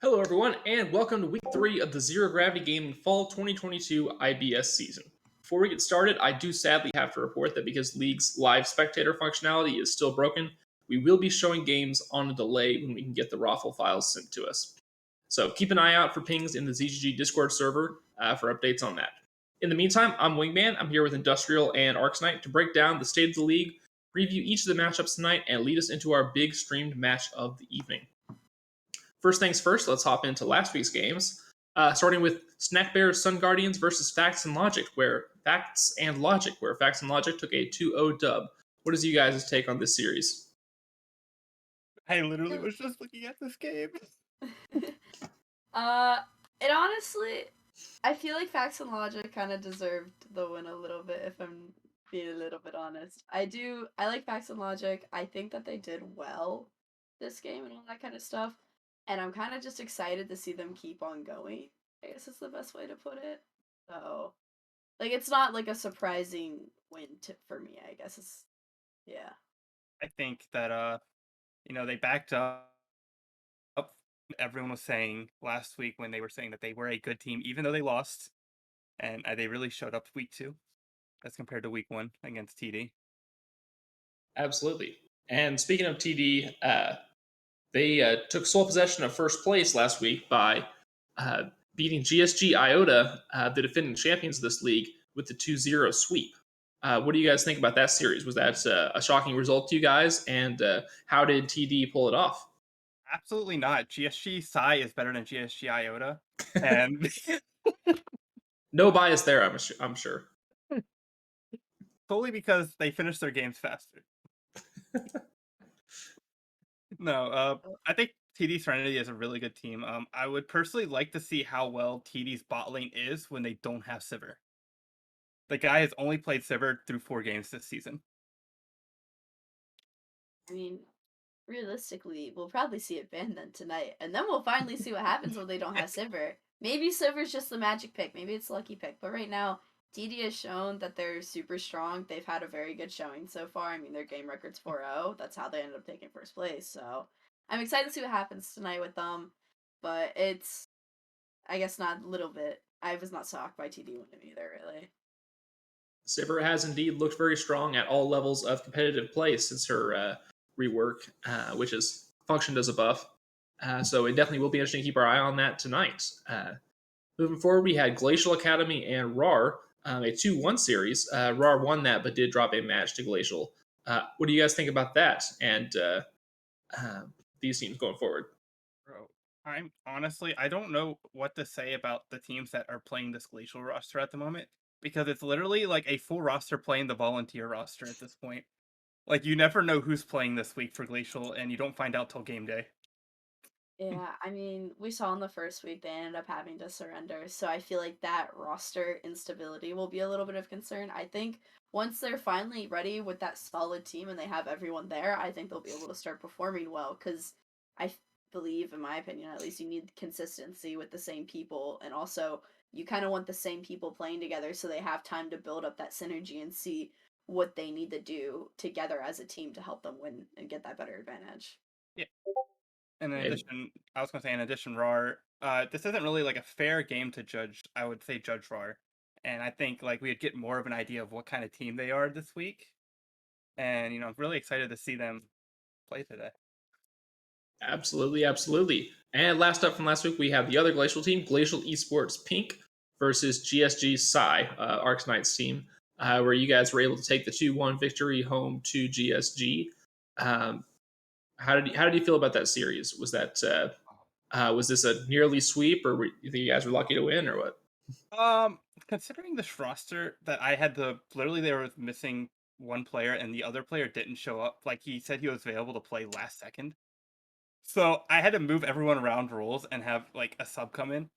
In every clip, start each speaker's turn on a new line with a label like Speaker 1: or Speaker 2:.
Speaker 1: Hello, everyone, and welcome to week 3 of the Zero Gravity Gaming Fall 2022 IBS season. Before we get started, I do sadly have to report that because League's live spectator functionality is still broken, we will be showing games on a delay when we can get the raffle files sent to us. So keep an eye out for pings in the ZGG Discord server for updates on that. In the meantime, I'm Wingman. I'm here with Industrial and Arcs to break down the state of the league, preview each of the matchups tonight, and lead us into our big streamed match of the evening. First things first, let's hop into last week's games. Starting with Snack Bears Sun Guardians versus Facts and Logic, where Facts and Logic took a 2-0 dub. What is you guys' take on this series?
Speaker 2: I literally was just looking at this game.
Speaker 3: It honestly, I feel like Facts and Logic kind of deserved the win a little bit, if I'm being a little bit honest. I like Facts and Logic. I think that they did well this game and all that kind of stuff. And I'm kind of just excited to see them keep on going. I guess is the best way to put it. So, like, it's not like a surprising win for me, I guess. Yeah.
Speaker 2: I think that, they backed up. Everyone was saying last week when they were saying that they were a good team, even though they lost. And they really showed up week 2 as compared to week 1 against TD.
Speaker 1: Absolutely. And speaking of TD, they took sole possession of first place last week by beating GSG IOTA, the defending champions of this league, with the 2-0 sweep. What do you guys think about that series? Was that a shocking result to you guys? And how did TD pull it off?
Speaker 2: Absolutely not. GSG Psy is better than GSG IOTA. And
Speaker 1: no bias there, I'm sure.
Speaker 2: solely because they finished their games faster. No, I think TD Serenity is a really good team. I would personally like to see how well TD's bot lane is when they don't have Sivir. The guy has only played Sivir through 4 games this season.
Speaker 3: I mean, realistically, we'll probably see it banned then tonight, and then we'll finally see what happens when they don't have Sivir. Maybe Sivir's just the magic pick. Maybe it's a lucky pick. But right now, TD has shown that they're super strong. They've had a very good showing so far. I mean, their game record's 4-0. That's how they ended up taking first place. So I'm excited to see what happens tonight with them. But it's, I guess, not a little bit. I was not shocked by TD winning either, really.
Speaker 1: Sivir has indeed looked very strong at all levels of competitive play since her rework, which has functioned as a buff. So it definitely will be interesting to keep our eye on that tonight. Moving forward, we had Glacial Academy and RAR, a 2-1 series. RAR won that, but did drop a match to Glacial. What do you guys think about that and these teams going forward?
Speaker 2: Bro, I don't know what to say about the teams that are playing this Glacial roster at the moment, because it's literally like a full roster playing the volunteer roster at this point. Like, you never know who's playing this week for Glacial, and you don't find out till game day.
Speaker 3: Yeah, I mean, we saw in the first week they ended up having to surrender, so I feel like that roster instability will be a little bit of concern. I think once they're finally ready with that solid team and they have everyone there, I think they'll be able to start performing well, because believe, in my opinion at least, you need consistency with the same people, and also you kind of want the same people playing together so they have time to build up that synergy and see what they need to do together as a team to help them win and get that better advantage.
Speaker 2: Yeah. And in addition, RAR, this isn't really like a fair game to judge. I would say judge RAR. And I think like we'd get more of an idea of what kind of team they are this week. And, I'm really excited to see them play today.
Speaker 1: Absolutely. And last up from last week, we have the other Glacial team, Glacial Esports Pink versus GSG Psy, Arcs Knight's team, where you guys were able to take the 2-1 victory home to GSG. How did you feel about that series? Was this a nearly sweep, or you think you guys were lucky to win, or what?
Speaker 2: Considering this roster that I had literally they were missing one player and the other player didn't show up. Like, he said he was available to play last second. So I had to move everyone around roles and have like a sub come in.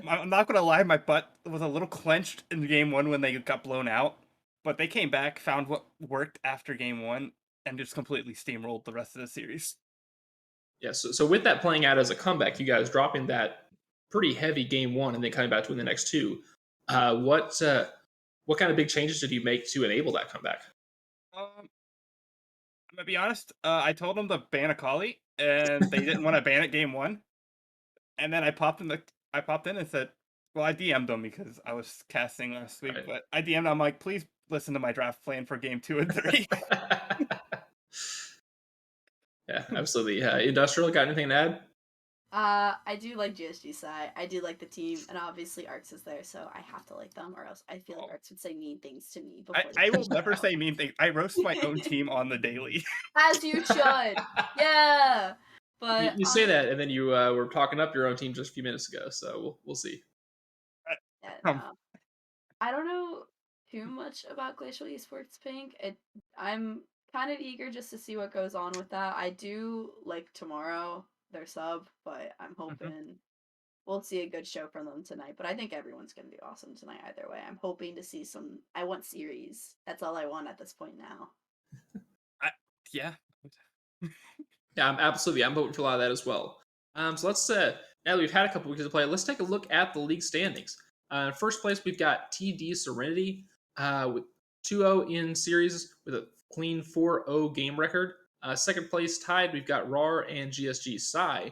Speaker 2: I'm not gonna lie, my butt was a little clenched in game 1 when they got blown out, but they came back, found what worked after game 1, and just completely steamrolled the rest of the series.
Speaker 1: Yeah, so with that playing out as a comeback, you guys dropping that pretty heavy game 1 and then coming back to win the next 2. What kind of big changes did you make to enable that comeback?
Speaker 2: I'm gonna be honest. I told them to ban Akali, and they didn't want to ban it game 1. And then I popped in and said, well, I DM'd them because I was casting last week,
Speaker 1: Right.
Speaker 2: but I DM'd them, I'm like, please listen to my draft plan for game 2 and 3.
Speaker 1: Yeah, absolutely. Industrial, got anything to add?
Speaker 3: I do like GSG Psy. I do like the team, and obviously Arcs is there, so I have to like them, or else I feel like Arcs would say mean things to me before.
Speaker 2: I will never say mean things. I roast my own team on the daily.
Speaker 3: As you should. Yeah. But
Speaker 1: You say that, and then you were talking up your own team just a few minutes ago, so we'll see.
Speaker 3: yeah, no. I don't know too much about Glacial Esports Pink. I'm kind of eager just to see what goes on with that. I do like tomorrow their sub, but I'm hoping we'll see a good show from them tonight. But I think everyone's gonna do awesome tonight either way. I'm hoping to see some. I want series. That's all I want at this point now.
Speaker 2: Yeah.
Speaker 1: Yeah, I'm voting for a lot of that as well. So let's now that we've had a couple weeks to play, let's take a look at the league standings. In first place, we've got TD Serenity with 2-0 in series with a clean 4-0 game record. Second place tied, we've got RAR and GSG Psy,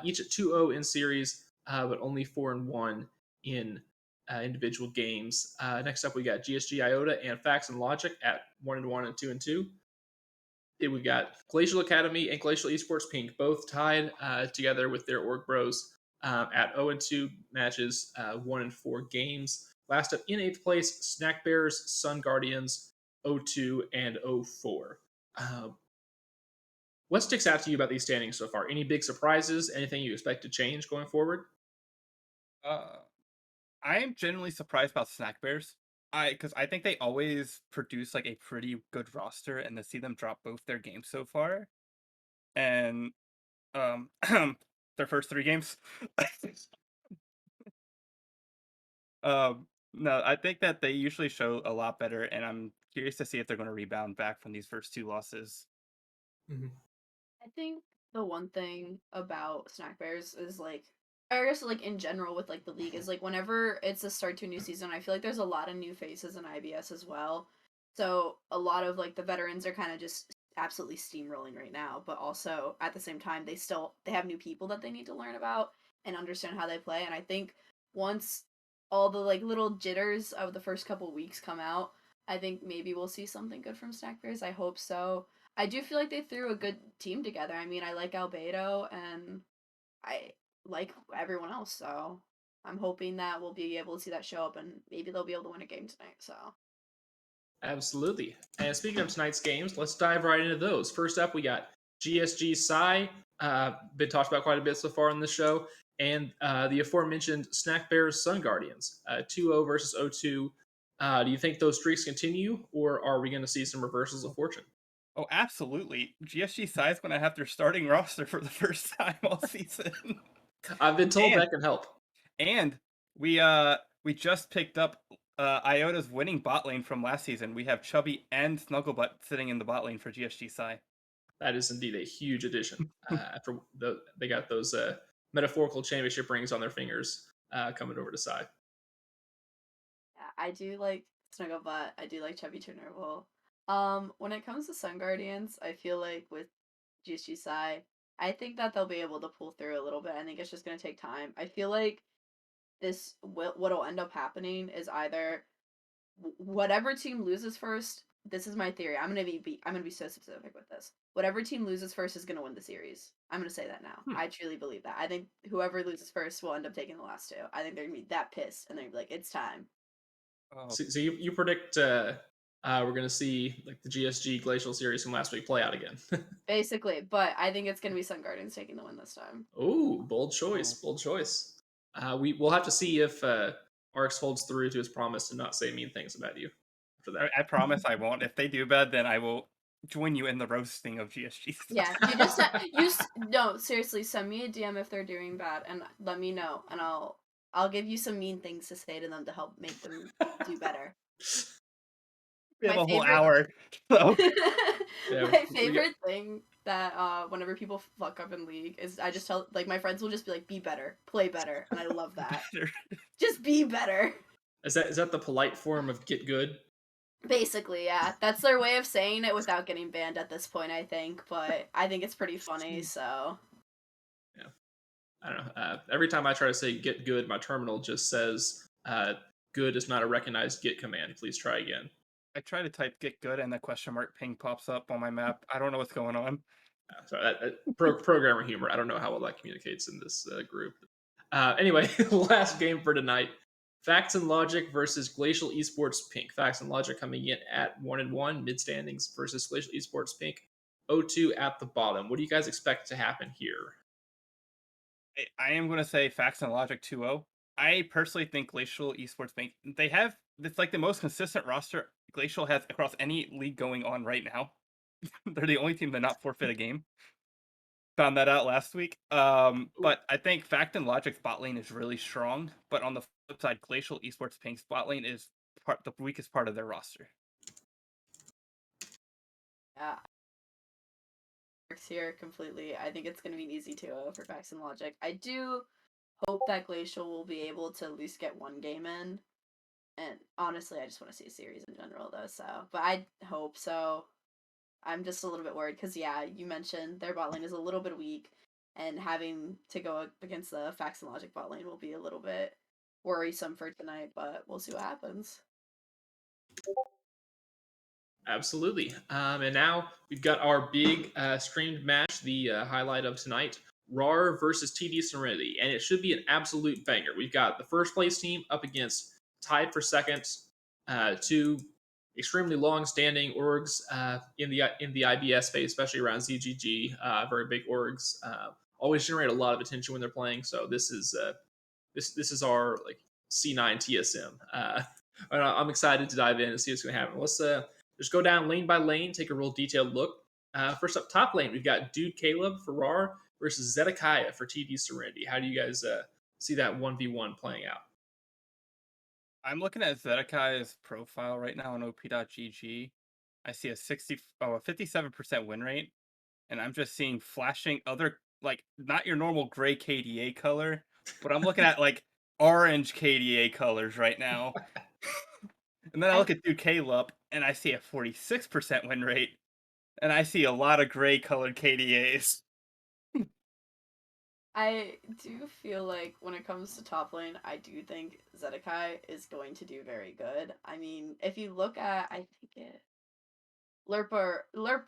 Speaker 1: each at 2-0 in series, but only 4-1 in individual games. Next up, we got GSGIota and Facts and Logic at 1-1 and 2-2. We got Glacial Academy and Glacial Esports Pink both tied together with their org bros at 0-2 matches, 1-4 games. Last up in 8th place, Snack Bears, Sun Guardians, 0-2 and 0-4. What sticks out to you about these standings so far? Any big surprises? Anything you expect to change going forward?
Speaker 2: I am genuinely surprised about Snack Bears. Because I think they always produce like a pretty good roster, and to see them drop both their games so far, and their first 3 games. No, I think that they usually show a lot better, and I'm curious to see if they're going to rebound back from these first 2 losses.
Speaker 1: Mm-hmm.
Speaker 3: I think the one thing about Snack Bears is like, I guess like in general with like the league is like whenever it's a start to a new season, I feel like there's a lot of new faces in IBS as well. So a lot of like the veterans are kind of just absolutely steamrolling right now, but also at the same time they have new people that they need to learn about and understand how they play. And I think once all the like little jitters of the first couple weeks come out, I think maybe we'll see something good from Snack Bears. I hope so. I do feel like they threw a good team together. I mean, I like Albedo and I like everyone else, so I'm hoping that we'll be able to see that show up and maybe they'll be able to win a game tonight. So
Speaker 1: Absolutely. And speaking of tonight's games, let's dive right into those. First up, we got GSG Psy, been talked about quite a bit so far in the show, and the aforementioned Snack Bears Sun Guardians, 2-0 versus 0-2. Do you think those streaks continue, or are we going to see some reversals of fortune?
Speaker 2: Oh, absolutely. GSG Psy is going to have their starting roster for the first time all season.
Speaker 1: I've been told that can help.
Speaker 2: And we just picked up Iota's winning bot lane from last season. We have Chubby and Snugglebutt sitting in the bot lane for GSG Psy.
Speaker 1: That is indeed a huge addition. After they got those metaphorical championship rings on their fingers coming over to Psy.
Speaker 3: yeah, I do like Snugglebutt. I do like Chubby Chernobyl. When it comes to Sun Guardians, I feel like with GSG Psy, I think that they'll be able to pull through a little bit. I think it's just gonna take time. I feel like what'll end up happening is either whatever team loses first. This is my theory. I'm gonna be so specific with this. Whatever team loses first is gonna win the series. I'm gonna say that now. I truly believe that. I think whoever loses first will end up taking the last 2. I think they're gonna be that pissed and they're gonna be like, it's time.
Speaker 2: Oh.
Speaker 1: So you predict we're going to see like the GSG Glacial series from last week play out again.
Speaker 3: Basically, but I think it's gonna be Sun Guardians taking the win this time.
Speaker 1: Oh, bold choice, bold choice. We'll have to see if Arx holds through to his promise to not say mean things about you after that.
Speaker 2: I promise I won't. If they do bad, then I will join you in the roasting of GSG.
Speaker 3: Yeah, no, seriously, send me a DM if they're doing bad and let me know, and I'll give you some mean things to say to them to help make them do better.
Speaker 2: We have a whole hour. So.
Speaker 3: My favorite thing that whenever people fuck up in League is I just tell like my friends will just be like, be better, play better, and I love that. Just be better.
Speaker 1: Is that the polite form of get good?
Speaker 3: Basically, yeah. That's their way of saying it without getting banned at this point, I think. But I think it's pretty funny, so.
Speaker 1: I don't know. Every time I try to say get good, my terminal just says good is not a recognized get command. Please try again.
Speaker 2: I try to type get good and the question mark ping pops up on my map. I don't know what's going on.
Speaker 1: Sorry, programmer humor. I don't know how well that communicates in this group. Anyway, last game for tonight. Facts and Logic versus Glacial Esports Pink. Facts and Logic coming in at 1-1, mid standings versus Glacial Esports Pink. 0-2 at the bottom. What do you guys expect to happen here?
Speaker 2: I am going to say Facts and Logic 2-0. I personally think Glacial Esports Pink, it's like the most consistent roster Glacial has across any league going on right now. They're the only team to not forfeit a game. Found that out last week. But I think Fact and Logic's bot lane is really strong. But on the flip side, Glacial Esports Pink's bot lane is the weakest part of their roster.
Speaker 3: Yeah. Works here completely. I think it's going to be an easy 2-0 for Facts and Logic. I do hope that Glacial will be able to at least get one game in. And honestly, I just want to see a series in general, though. But I hope so. I'm just a little bit worried because, yeah, you mentioned their bot lane is a little bit weak, and having to go up against the Facts and Logic bot lane will be a little bit worrisome for tonight, but we'll see what happens.
Speaker 1: Absolutely. And now we've got our big streamed match, the highlight of tonight. RAR versus TD Serenity, and it should be an absolute banger. We've got the first place team up against tied for second, two extremely long-standing orgs in the IBS space, especially around ZGG. Very big orgs, always generate a lot of attention when they're playing. So this is our like C9 TSM. I'm excited to dive in and see what's going to happen. Let's just go down lane by lane, take a real detailed look. First up, top lane, we've got Dude Caleb for RAR versus Zedekiah for TD Serenity. How do you guys see that 1v1 playing out?
Speaker 2: I'm looking at Zedekiah's profile right now on op.gg. I see a 57% win rate, and I'm just seeing flashing other, like, not your normal gray KDA color, but I'm looking at, like, orange KDA colors right now. And then I look at Dude Caleb, and I see a 46% win rate, and I see a lot of gray colored KDAs.
Speaker 3: I do feel like when it comes to top lane, I do think Zedekiah is going to do very good. I mean, if you look at, I think it Lerp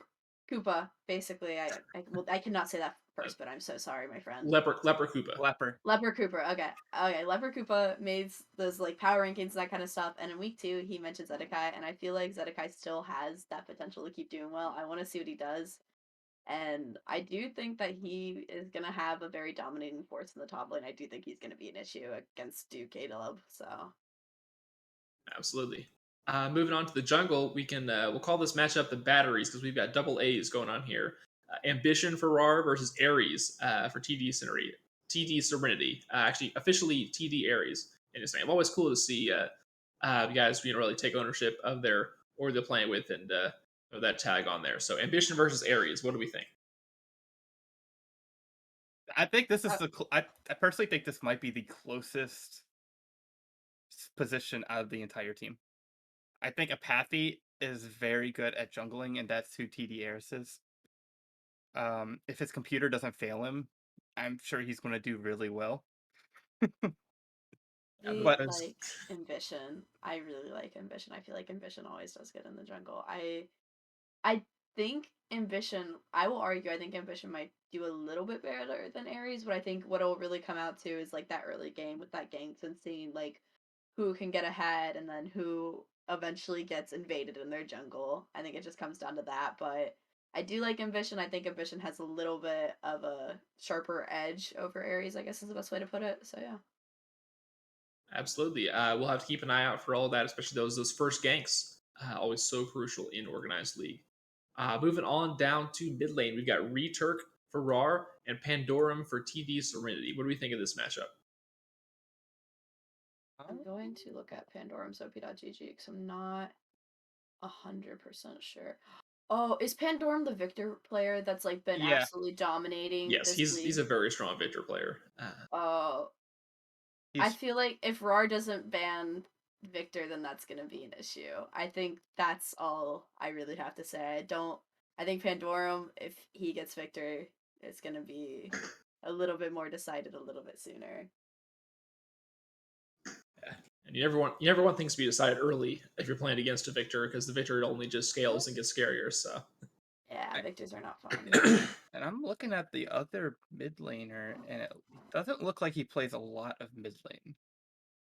Speaker 3: Koopa, basically. I cannot say that first, but I'm so sorry, my friend.
Speaker 1: Leper Koopa.
Speaker 3: Leper Koopa. Okay. Leper Koopa made those like power rankings, that kind of stuff, and in week 2 he mentioned Zedekiah, and I feel like Zedekiah still has that potential to keep doing well. I want to see what he does. And I do think that he is going to have a very dominating force in the top lane. I do think he's going to be an issue against Duke Caleb. So,
Speaker 1: absolutely. Moving on to the jungle, we'll call this matchup the batteries because we've got double A's going on here. Ambition for RAR versus Ares for TD Serenity. TD Serenity, actually officially TD Ares in his name. Always cool to see guys really take ownership of their or they're playing with and that tag on there. So Ambition versus Ares. What do we think?
Speaker 2: I think this is I personally think this might be the closest position out of the entire team. I think Apathy is very good at jungling, and that's who TD Ares is. If his computer doesn't fail him, I'm sure he's going to do really well.
Speaker 3: but like Ambition, I really like Ambition. I feel like Ambition always does good in the jungle. I think Ambition, I will argue, I think Ambition might do a little bit better than Ares, but I think what it'll really come out to is like that early game with that ganks and seeing like who can get ahead and then who eventually gets invaded in their jungle. I think it just comes down to that, but I do like Ambition. I think Ambition has a little bit of a sharper edge over Ares, I guess is the best way to put it. So yeah.
Speaker 1: Absolutely. We'll have to keep an eye out for all that, especially those first ganks. Always so crucial in organized league. Moving on down to mid lane, we've got Returk for RAR and Pandorum for TD Serenity. What do we think of this matchup?
Speaker 3: I'm going to look at Pandorum's op.gg because I'm not 100% sure. Oh, is Pandorum the Victor player that's like been absolutely dominating?
Speaker 1: Yes, he's a very strong Victor player.
Speaker 3: I feel like if RAR doesn't ban Victor, then that's gonna be an issue. I think that's all I really have to say. I think Pandorum, if he gets Victor, it's gonna be a little bit more decided a little bit sooner.
Speaker 1: Yeah. And you never want things to be decided early if you're playing against a Victor, because the Victor only just scales and gets scarier. So
Speaker 3: Yeah, Victors are not fun.
Speaker 2: And I'm looking at the other mid laner, and it doesn't look like he plays a lot of mid lane,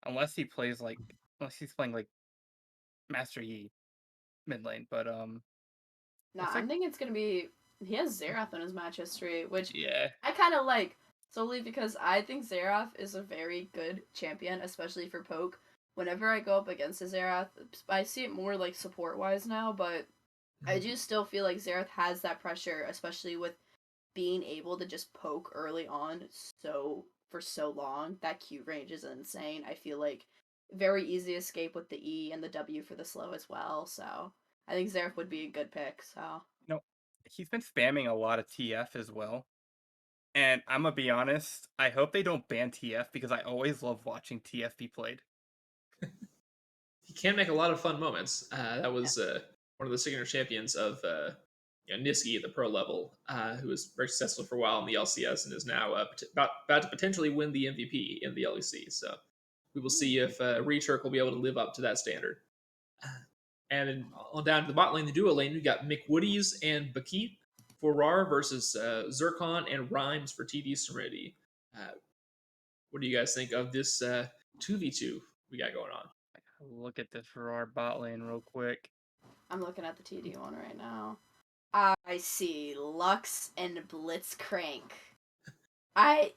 Speaker 2: unless he's playing like Master Yi mid lane. But
Speaker 3: Nah,
Speaker 2: looks
Speaker 3: I'm
Speaker 2: like
Speaker 3: thinking it's gonna be he has Xerath in his match history, which
Speaker 2: yeah,
Speaker 3: I kind of like solely because I think Xerath is a very good champion, especially for poke. Whenever I go up against a Xerath, I see it more like support wise now, but I do still feel like Xerath has that pressure, especially with being able to just poke early on for so long. That Q range is insane. I feel like very easy escape with the E and the W for the slow as well. So I think Xerath would be a good pick. So
Speaker 2: you know, he's been spamming a lot of TF as well. And I'm gonna be honest, I hope they don't ban TF because I always love watching TF be played.
Speaker 1: he can make a lot of fun moments. That was one of the signature champions of Niski at the pro level, who was very successful for a while in the LCS and is now about to potentially win the MVP in the LEC. So we will see if Returk will be able to live up to that standard. And then on down to the bot lane, the duo lane, we got McWoodies and Bakit for RAR versus Zircon and Rhymes for TD Serenity. What do you guys think of this 2v2 we got going on?
Speaker 2: Look at this for our bot lane real quick.
Speaker 3: I'm looking at the TD one right now. I see Lux and Blitzcrank. I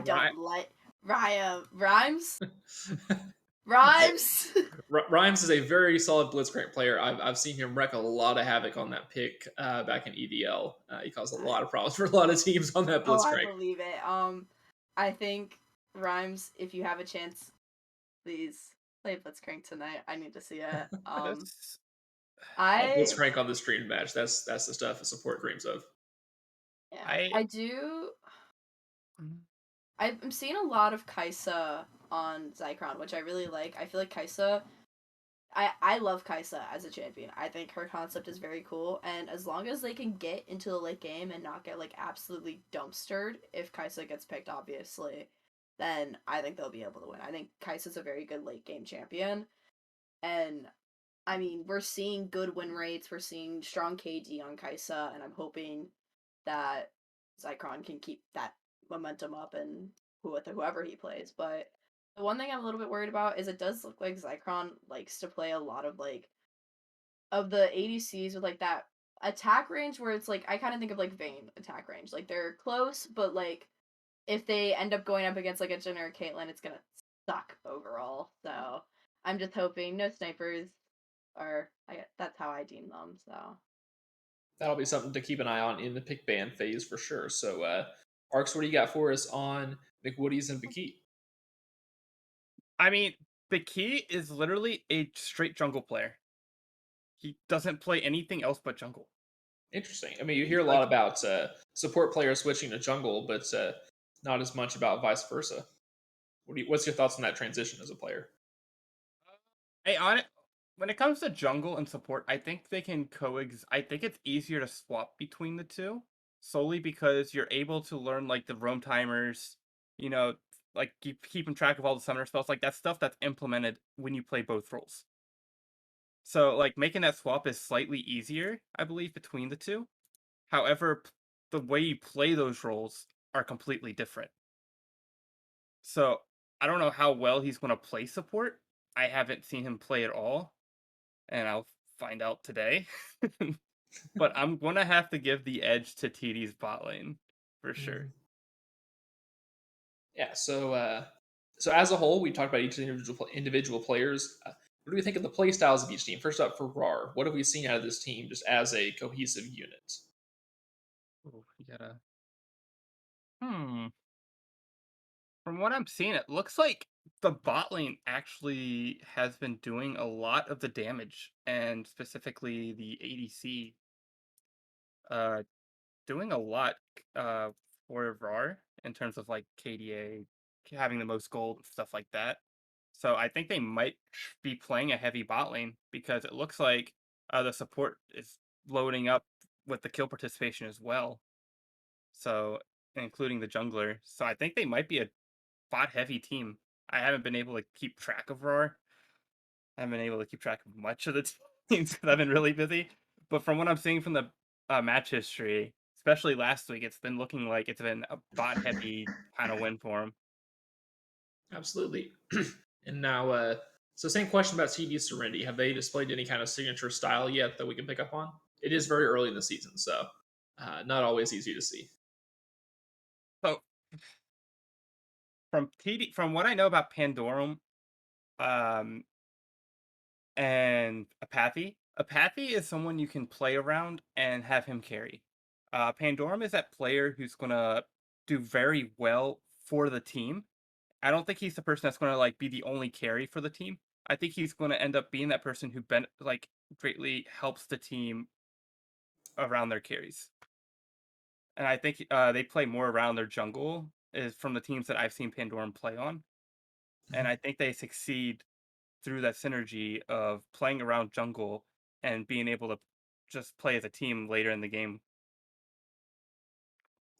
Speaker 3: don't like Rhymes. Rhymes.
Speaker 1: Rhymes is a very solid Blitzcrank player. I've seen him wreck a lot of havoc on that pick back in EDL. He caused a lot of problems for a lot of teams on that
Speaker 3: Oh, I
Speaker 1: Blitzcrank.
Speaker 3: believe it. I think Rhymes, if you have a chance, please play Blitzcrank tonight. I need to see it.
Speaker 2: This-
Speaker 3: I
Speaker 1: Blitzcrank on the stream match. That's the stuff a support dreams of.
Speaker 3: yeah, I do.
Speaker 2: Mm,
Speaker 3: I'm seeing a lot of Kaisa on Zycron, which I really like. I feel like Kaisa. I love Kaisa as a champion. I think her concept is very cool, and as long as they can get into the late game and not get like absolutely dumpstered, if Kaisa gets picked, obviously, then I think they'll be able to win. I think Kaisa's a very good late game champion, and I mean we're seeing good win rates. We're seeing strong KD on Kaisa, and I'm hoping that Zycron can keep that momentum up and with whoever he plays. But the one thing I'm a little bit worried about is it does look like Zycron likes to play a lot of like of the ADCs with like that attack range where it's like I kind of think of like Vayne attack range. Like they're close, but like if they end up going up against like a generic Caitlyn, it's gonna suck overall. So I'm just hoping no snipers are. That's how I deem them. So
Speaker 1: That'll be something to keep an eye on in the pick ban phase for sure. So, Arcs, what do you got for us on McWoodies and Bakit?
Speaker 2: I mean, the key is literally a straight jungle player. He doesn't play anything else but jungle.
Speaker 1: Interesting. I mean, you hear a lot about support players switching to jungle, but not as much about vice versa. What's your thoughts on that transition as a player?
Speaker 2: Hey, when it comes to jungle and support, I think they can coexist. I think it's easier to swap between the two, solely because you're able to learn like the roam timers, you know, like keeping track of all the summoner spells, like that stuff that's implemented when you play both roles. So like making that swap is slightly easier, I believe, between the two. However, the way you play those roles are completely different. So I don't know how well he's going to play support. I haven't seen him play at all, and I'll find out today. But I'm going to have to give the edge to TD's bot lane for sure.
Speaker 1: Yeah. So as a whole, we talked about each individual players. What do we think of the play styles of each team? First up for RAR, what have we seen out of this team just as a cohesive unit?
Speaker 2: Ooh, you gotta. Hmm. From what I'm seeing, it looks like the bot lane actually has been doing a lot of the damage, and specifically the ADC, uh, doing a lot uh for RAR in terms of like KDA having the most gold and stuff like that. So I think they might be playing a heavy bot lane because it looks like the support is loading up with the kill participation as well. So including the jungler. So I think they might be a bot-heavy team. I haven't been able to keep track of Roar. I haven't been able to keep track of much of the teams because I've been really busy. But from what I'm seeing from the match history, especially last week, it's been looking like it's been a bot-heavy kind of win for them.
Speaker 1: Absolutely. And now, so same question about TD Serenity. Have they displayed any kind of signature style yet that we can pick up on? It is very early in the season, so not always easy to see.
Speaker 2: So from what I know about Pandorum, and Apathy is someone you can play around and have him carry. Pandorum is that player who's gonna do very well for the team. I don't think he's the person that's gonna like be the only carry for the team. I think he's gonna end up being that person who greatly helps the team around their carries. And I think they play more around their jungle is from the teams that I've seen Pandorum play on. And I think they succeed through that synergy of playing around jungle and being able to just play as a team later in the game.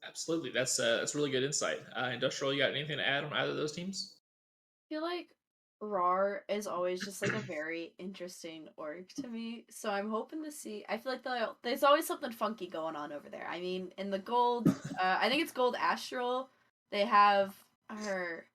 Speaker 1: Absolutely, that's really good insight. Industrial, you got anything to add on either of those teams?
Speaker 3: I feel like RAR is always just like a very interesting org to me. So I'm hoping to see. I feel like there's always something funky going on over there. I mean, in the gold, I think it's Gold Astral. They have her.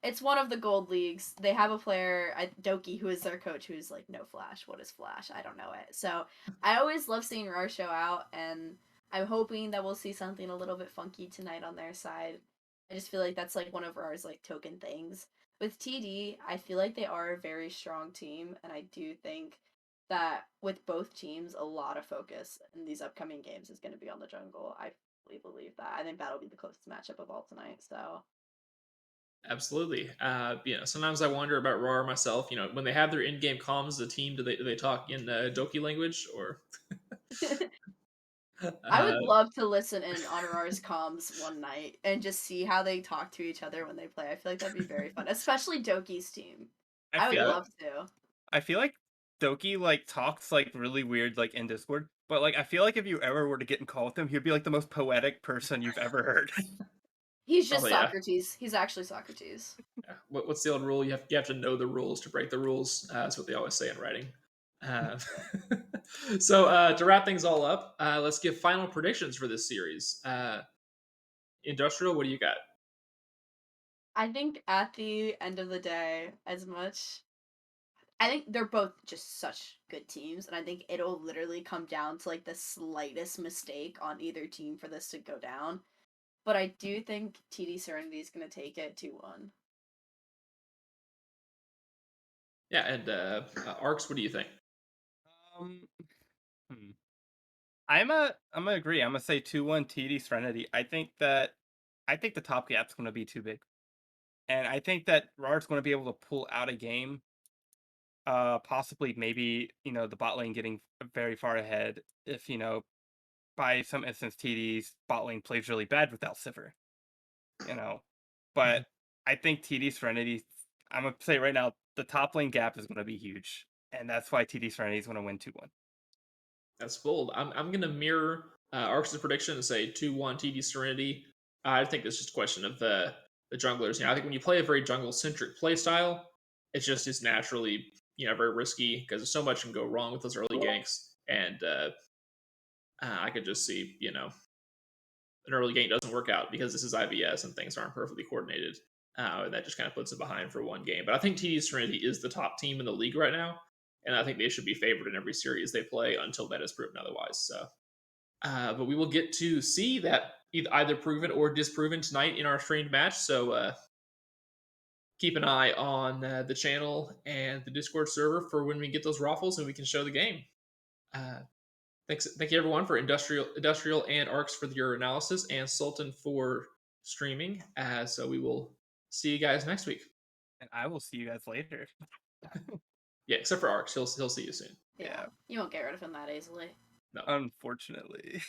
Speaker 3: It's one of the gold leagues. They have a player, Doki, who is their coach, who's like, no Flash. What is Flash? I don't know it. So I always love seeing RAR show out, and I'm hoping that we'll see something a little bit funky tonight on their side. I just feel like that's like one of RAR's like token things. With TD, I feel like they are a very strong team, and I do think that with both teams, a lot of focus in these upcoming games is going to be on the jungle. I fully believe that. I think that'll be the closest matchup of all tonight. So
Speaker 1: Absolutely. Sometimes I wonder about RAR myself. When they have their in-game comms as a team, do they talk in Doki language or?
Speaker 3: I
Speaker 1: uh,
Speaker 3: would love to listen in on RAR's comms one night and just see how they talk to each other when they play. I feel like that'd be very fun, especially Doki's team.
Speaker 2: I
Speaker 3: I would
Speaker 2: feel
Speaker 1: yeah,
Speaker 3: love to.
Speaker 2: I feel like Doki like talks like really weird like in Discord, but like I feel like if you ever were to get in call with him, he'd be like the most poetic person you've ever heard.
Speaker 3: He's just
Speaker 1: probably yeah.
Speaker 3: Socrates. He's actually Socrates.
Speaker 1: Yeah. What's the old rule? You have to know the rules to break the rules. That's what they always say in writing. Uh, so to wrap things all up, let's give final predictions for this series. Industrial, what do you got?
Speaker 3: I think at the end of the day, as much I think they're both just such good teams, and I think it'll literally come down to like the slightest mistake on either team for this to go down. But I do think TD Serenity is going to take it 2-1.
Speaker 1: Yeah, and Arcs, what do you think?
Speaker 2: Um, hmm. I'm gonna agree. I'm gonna say 2-1 TD Serenity. I think the top gap's gonna be too big. And I think that RAR's gonna be able to pull out a game. Possibly maybe, the bot lane getting very far ahead if, by some instance TD's bot lane plays really bad without Sivir. You know. But I think TD Serenity, I'm gonna say right now, the top lane gap is gonna be huge. And that's why TD Serenity is gonna win 2-1.
Speaker 1: That's bold. I'm going to mirror Arcs' prediction and say 2-1 TD Serenity. I think it's just a question of the junglers. I think when you play a very jungle-centric play style, it just is naturally very risky because so much can go wrong with those early ganks. And I could just see, an early gank doesn't work out because this is IBS and things aren't perfectly coordinated. And that just kind of puts it behind for one game. But I think TD Serenity is the top team in the league right now. And I think they should be favored in every series they play until that is proven otherwise. So, but we will get to see that either proven or disproven tonight in our streamed match. So keep an eye on the channel and the Discord server for when we get those raffles and we can show the game. Uh, thank you everyone for industrial and Arcs for your analysis, and Sultan for streaming. So we will see you guys next week.
Speaker 2: And I will see you guys later.
Speaker 1: Yeah, except for Arcs, he'll see you soon.
Speaker 3: Yeah. You won't get rid of him that easily.
Speaker 1: No.
Speaker 2: Unfortunately.